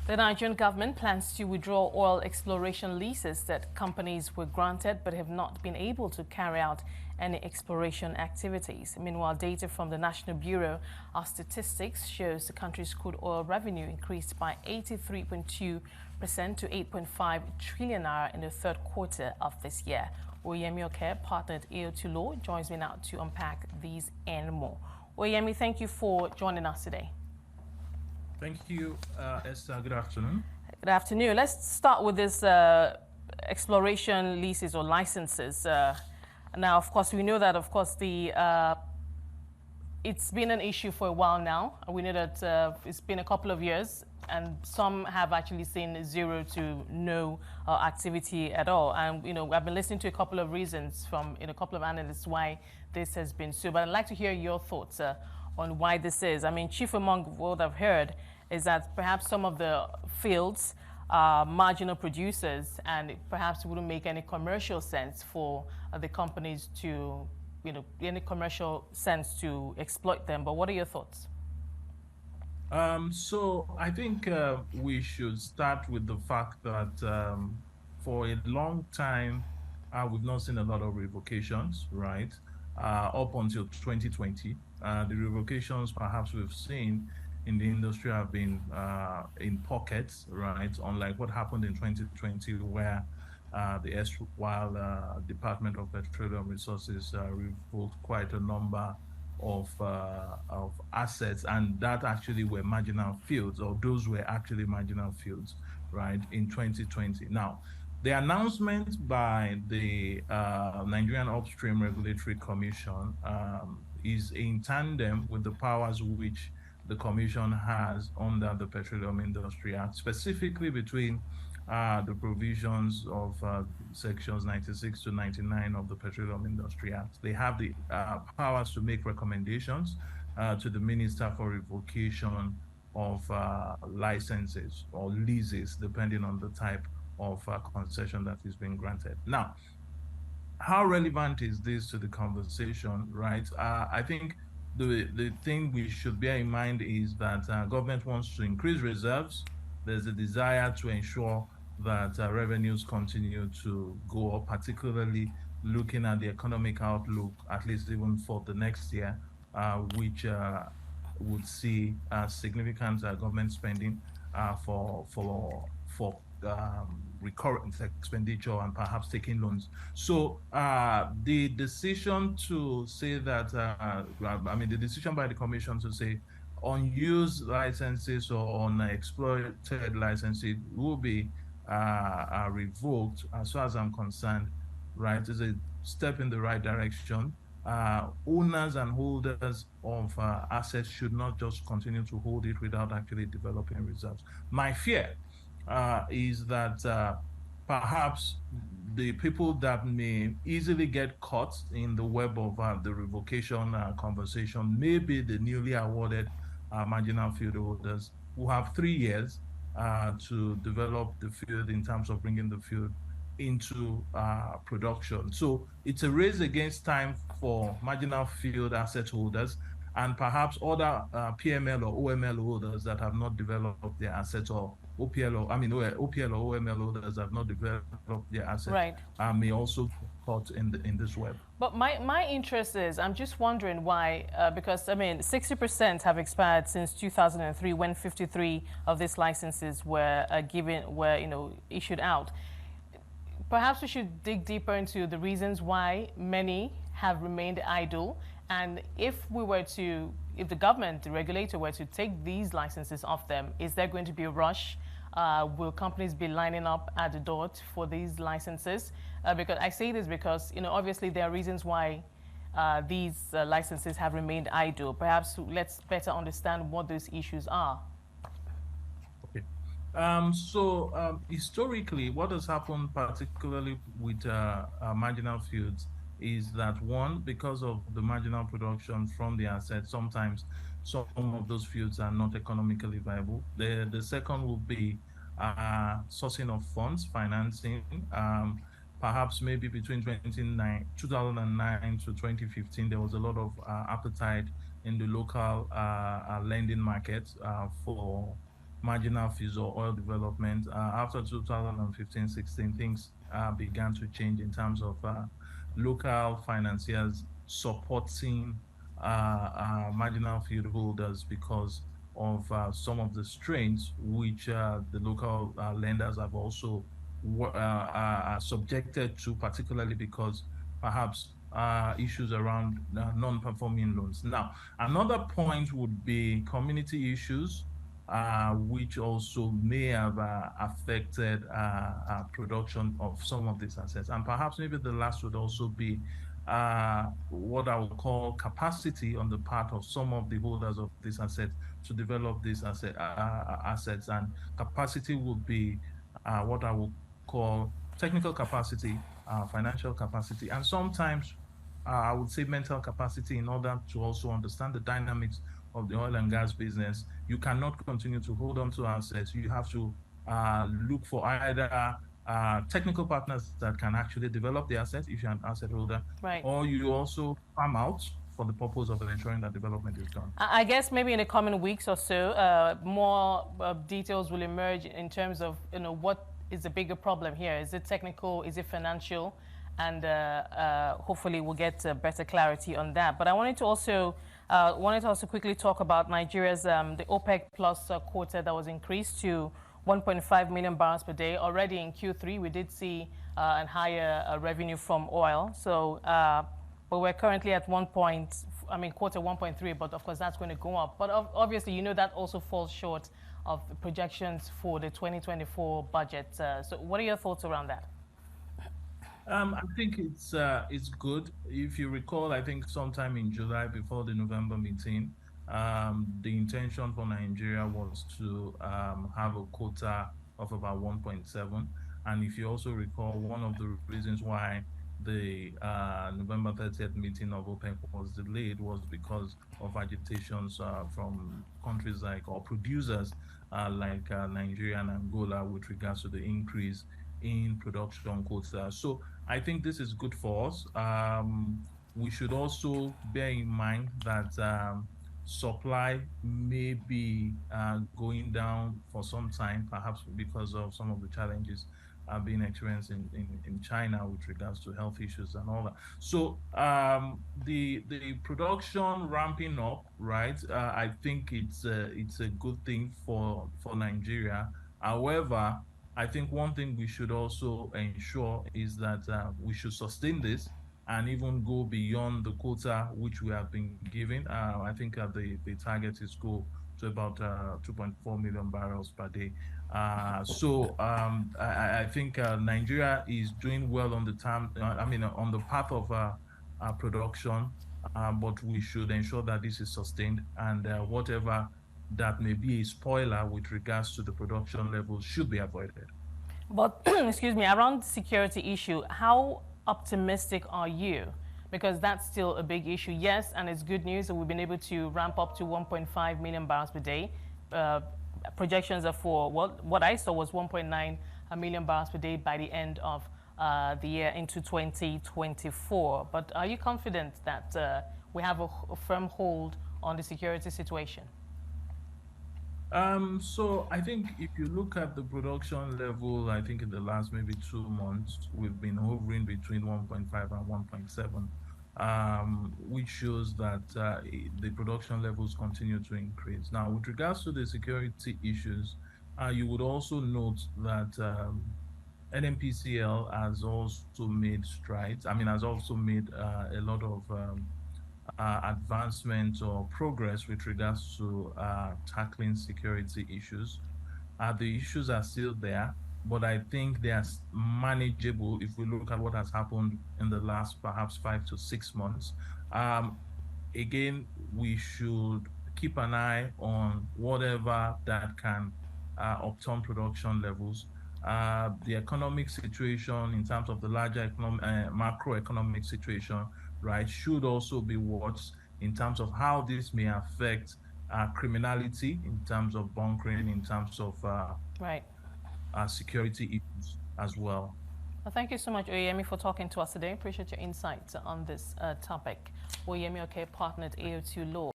The Nigerian government plans to withdraw oil exploration leases that companies were granted but have not been able to carry out any exploration activities. Meanwhile, data from the National Bureau of Statistics shows the country's crude oil revenue increased by 83.2% to 8.5 trillion naira in the third quarter of this year. Oyeyemi Oke, partner at AO2 Law, joins me now to unpack these and more. Oyeyemi, thank you for joining us today. Thank you, Esther. Good afternoon. Good afternoon. Let's start with this exploration leases or licenses. Now, of course, we know that, of course, it's been an issue for a while now. We know that it's been a couple of years, and some have actually seen zero to no activity at all. And, I've been listening to a couple of reasons from a couple of analysts why this has been so. But I'd like to hear your thoughts on why this is. I mean, chief among what I've heard is that perhaps some of the fields are marginal producers, and it perhaps wouldn't make any commercial sense for the companies to, any commercial sense to exploit them. But what are your thoughts? So I think we should start with the fact that for a long time, we've not seen a lot of revocations, right? Up until 2020. The revocations perhaps we've seen in the industry have been in pockets, right? Unlike what happened in 2020, where the erstwhile Department of Petroleum Resources revoked quite a number of assets, and that actually were marginal fields, or those were actually marginal fields, right, in 2020. Now, the announcement by the Nigerian Upstream Regulatory Commission is in tandem with the powers which the Commission has under the Petroleum Industry Act, specifically between the provisions of sections 96 to 99 of the Petroleum Industry Act. They have the powers to make recommendations to the Minister for revocation of licenses or leases, depending on the type of concession that is being granted. Now, how relevant is this to the conversation, right? I think the thing we should bear in mind is that government wants to increase reserves. There's a desire to ensure that revenues continue to go up, particularly looking at the economic outlook, at least even for the next year, which would see significant government spending for recurrent expenditure and perhaps taking loans. So the decision to say that, the decision by the Commission to say unused licenses or unexploited licenses will be revoked, as far as I'm concerned, right, is a step in the right direction. Owners and holders of assets should not just continue to hold it without actually developing reserves. My fear is that perhaps the people that may easily get caught in the web of the revocation conversation may be the newly awarded marginal field holders who have 3 years to develop the field in terms of bringing the field into production. So it's a race against time for marginal field asset holders and perhaps other PML or OML holders that have not developed their assets, or OPL or OML holders have not developed their assets, right, may also be caught in this web. But my interest is, I'm just wondering why, because 60% have expired since 2003, when 53 of these licenses were issued out. Perhaps we should dig deeper into the reasons why many have remained idle. And if the government, the regulator, were to take these licenses off them, is there going to be a rush? Will companies be lining up at the door for these licenses? Because I say this because, obviously there are reasons why these licenses have remained idle. Perhaps let's better understand what those issues are. Okay. Historically, what has happened, particularly with marginal fields, is that one, because of the marginal production from the assets, sometimes some of those fields are not economically viable. The second will be sourcing of funds, financing. Perhaps maybe between 2009 to 2015, there was a lot of appetite in the local lending market for marginal fees or oil development. After 2015-16, things began to change in terms of local financiers supporting marginal field holders because of some of the strains which the local lenders have also are subjected to, particularly because perhaps issues around non-performing loans. Now, another point would be community issues, which also may have affected production of some of these assets. And perhaps maybe the last would also be what I would call capacity on the part of some of the holders of this asset to develop these assets. And capacity would be what I would call technical capacity, financial capacity, and sometimes I would say mental capacity in order to also understand the dynamics of the oil and gas business. You cannot continue to hold on to assets. You have to look for either technical partners that can actually develop the asset if you're an asset holder, Right. or you also farm out for the purpose of ensuring that development is done. I guess maybe in the coming weeks or so, more details will emerge in terms of what is the bigger problem here. Is it technical? Is it financial? And hopefully we'll get better clarity on that. But I wanted to also quickly talk about Nigeria's the OPEC plus quota that was increased to 1.5 million barrels per day. Already in Q3, we did see a higher revenue from oil. So, but we're currently at quarter 1.3, but of course that's going to go up. But obviously, that also falls short of the projections for the 2024 budget. So what are your thoughts around that? I think it's good. If you recall, I think sometime in July before the November meeting, the intention for Nigeria was to have a quota of about 1.7. And if you also recall, one of the reasons why the November 30th meeting of OPEC was delayed was because of agitations from countries or producers like Nigeria and Angola with regards to the increase in production quota. So I think this is good for us. We should also bear in mind that supply may be going down for some time, perhaps because of some of the challenges being experienced in China with regards to health issues and all that. So the production ramping up, right? I think it's a good thing for Nigeria. However, I think one thing we should also ensure is that we should sustain this and even go beyond the quota which we have been given. I think the target is go to about 2.4 million barrels per day. So I think Nigeria is doing well on on the path of production, but we should ensure that this is sustained, and whatever that may be a spoiler with regards to the production levels should be avoided. But, excuse me, around the security issue, how optimistic are you? Because that's still a big issue. Yes, and it's good news that we've been able to ramp up to 1.5 million barrels per day. Projections are for, what I saw was 1.9 million barrels per day by the end of the year into 2024. But are you confident that we have a firm hold on the security situation? So I think if you look at the production level, I think in the last maybe 2 months, we've been hovering between 1.5 and 1.7, which shows that the production levels continue to increase. Now, with regards to the security issues, you would also note that NNPCL has also made strides. Has also made a lot of advancement or progress with regards to tackling security issues. The issues are still there, but I think they are manageable if we look at what has happened in the last perhaps 5 to 6 months. Again, we should keep an eye on whatever that can upturn production levels. The economic situation in terms of the larger macroeconomic situation, right, should also be watched in terms of how this may affect criminality, in terms of bunkering, in terms of security issues as well. Well, thank you so much, Oyeyemi, for talking to us today. Appreciate your insights on this topic. Oyeyemi Oke, partner at AO2 Law.